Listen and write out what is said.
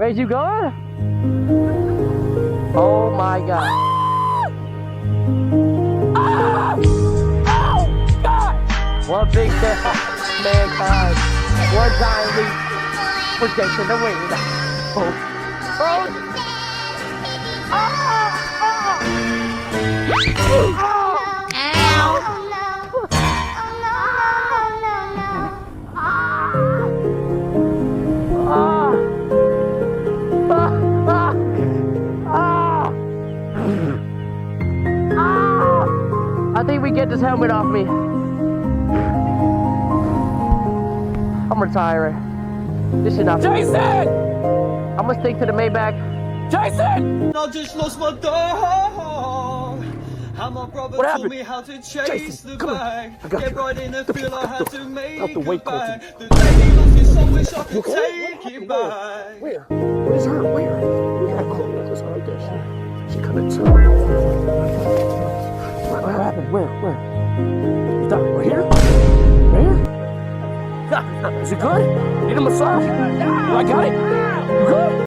Where's you going? Oh my god. Oh god! One big step for mankind. One giant leap for JasonTheWeen. Oh. Oh. I think we get this helmet off me. I'm retiring. This should not be. Jason! I'm gonna stick to the Maybach. Jason! I just lost my dog. And my brother What taught happened? me how to chase Jason, the come on. bag. I got Get you. right in the field, I had to make Out the way, it back. Colton. The day he lost his soul, wish I could You okay? take it back. Where? Where's her? Where? We gotta call her. It's right there. She couldn't tell. What happened? Where? Is that right here? Where? Is it good? Need a massage? I got it. You good?